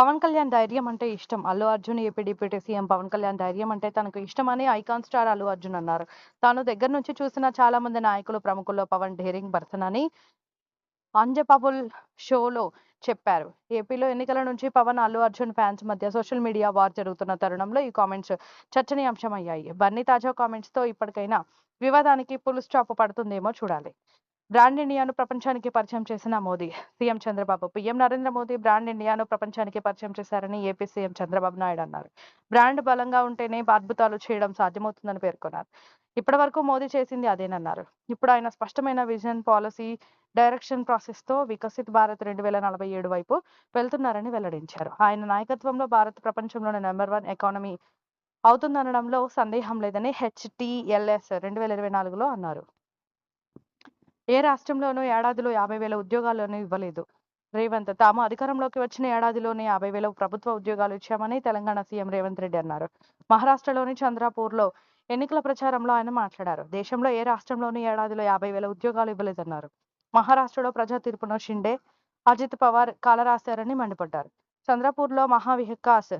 పవన్ కళ్యాణ్ ధైర్యం అంటే ఇష్టం. Allu Arjun AP deputy CM Pawan Kalyan ధైర్యం అంటే తనకు ఇష్టమని ఐకాన్ స్టార్ అల్లు అర్జున్ అన్నారు. తాను దగ్గర నుంచి చూసిన చాలా మంది నాయకులు, ప్రముఖుల్లో పవన్ డేరింగ్ పర్సన్ అని అంజపబుల్ షోలో చెప్పారు. ఏపీలో ఎన్నికల నుంచి పవన్, అల్లు అర్జున్ ఫ్యాన్స్ మధ్య సోషల్ మీడియా వార్ జరుగుతున్న తరుణంలో ఈ కామెంట్స్ చర్చనీయాంశమయ్యాయి. బన్నీ తాజా కామెంట్స్‌తో ఇప్పటికైనా వివాదానికి ఫుల్ స్టాప్ పడుతుందేమో చూడాలి. బ్రాండ్ ఇండియాను ప్రపంచానికి పరిచయం చేసిన Modi, CM Chandrababu. PM Narendra Modi brand ఇండియాను ప్రపంచానికి పరిచయం చేశారని ఏపీ సీఎం చంద్రబాబు నాయుడు అన్నారు. బ్రాండ్ బలంగా ఉంటేనే అద్భుతాలు చేయడం సాధ్యమవుతుందని పేర్కొన్నారు. ఇప్పటివరకు మోదీ చేసింది అదేనన్నారు. ఇప్పుడు ఆయన స్పష్టమైన విజన్, పాలసీ, డైరెక్షన్ ప్రాసెస్‌తో వికసిత్ భారత్ 2047 వైపు వెళ్తున్నారని వెల్లడించారు. ఆయన నాయకత్వంలో భారత్ ప్రపంచంలోనే నంబర్ 1 ఎకానమీ అవుతుందనడంలో సందేహం లేదని హెచ్‌టీఎల్ఎస్ 2024లో అన్నారు. ఏ రాష్ట్రంలోనూ ఏడాదిలో 50,000 ఉద్యోగాలను ఇవ్వలేదు. రేవంత్ తాము అధికారంలోకి వచ్చిన ఏడాదిలోనే 50,000 ప్రభుత్వ ఉద్యోగాలు ఇచ్చామని తెలంగాణ సీఎం రేవంత్ రెడ్డి అన్నారు. మహారాష్ట్రలోని చంద్రపూర్‌లో ఎన్నికల ప్రచారంలో ఆయన మాట్లాడారు. దేశంలో ఏ రాష్ట్రంలోనూ ఏడాదిలో 50,000 ఉద్యోగాలు ఇవ్వలేదన్నారు. మహారాష్ట్రలో ప్రజా తీర్పును షిండే, అజిత్ పవార్ కాలరాశారని మండిపడ్డారు. చంద్రపూర్‌లో మహావికాస్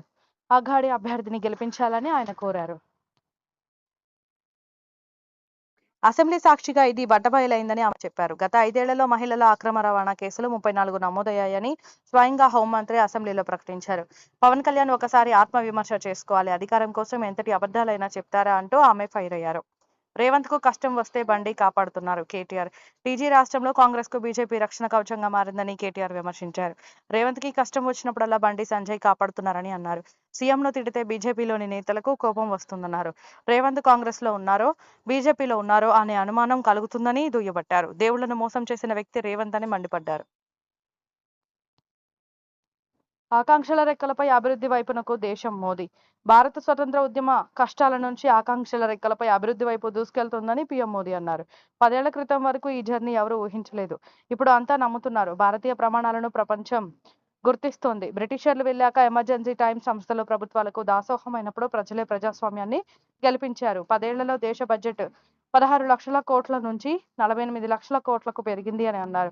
అఘాడీ అభ్యర్థిని గెలిపించాలని ఆయన కోరారు. అసెంబ్లీ సాక్షిగా ఇది బట్టబయలైందని ఆమె చెప్పారు. గత 5 ఏళ్లలో మహిళల అక్రమ రవాణా కేసులు 34 నమోదయ్యాయని స్వయంగా హోంమంత్రి అసెంబ్లీలో ప్రకటించారు. పవన్ కళ్యాణ్ ఒకసారి ఆత్మవిమర్శ చేసుకోవాలి. అధికారం కోసం ఎంతటి అబద్ధాలైనా చెప్తారా అంటూ ఆమె ఫైర్ అయ్యారు. రేవంత్‌కు కష్టం వస్తే బండి కాపాడుతున్నారు కేటీఆర్. టీజీ రాష్ట్రంలో కాంగ్రెస్‌కు బీజేపీ రక్షణ కవచంగా మారిందని కేటీఆర్ విమర్శించారు. రేవంత్‌కి కష్టం వచ్చినప్పుడల్లా బండి సంజయ్ కాపాడుతున్నారని అన్నారు. సీఎంను తిడితే బీజేపీలోని నేతలకు కోపం వస్తుందన్నారు. రేవంత్ కాంగ్రెస్‌లో ఉన్నారో, బీజేపీలో ఉన్నారో అనే అనుమానం కలుగుతుందని దుయ్యబట్టారు. దేవుళ్లను మోసం చేసిన వ్యక్తి రేవంత్ అని మండిపడ్డారు. ఆకాంక్షల రెక్కలపై అభివృద్ధి వైపునకు దేశం మోదీ. భారత స్వతంత్ర ఉద్యమ కష్టాల నుంచి ఆకాంక్షల రెక్కలపై అభివృద్ధి వైపు దూసుకెళ్తోందని పీఎం మోదీ అన్నారు. 10 ఏళ్ల క్రితం వరకు ఈ జర్నీ ఎవరూ ఊహించలేదు. ఇప్పుడు అంతా నమ్ముతున్నారు. భారతీయ ప్రమాణాలను ప్రపంచం గుర్తిస్తోంది. బ్రిటిషర్లు వెళ్ళాక ఎమర్జెన్సీ టైమ్ సంస్థలు ప్రభుత్వాలకు దాసోహమైనప్పుడు ప్రజలే ప్రజాస్వామ్యాన్ని గెలిపించారు. 10 ఏళ్లలో దేశ బడ్జెట్ 16 లక్షల కోట్ల నుంచి 48 లక్షల కోట్లకు పెరిగింది అని అన్నారు.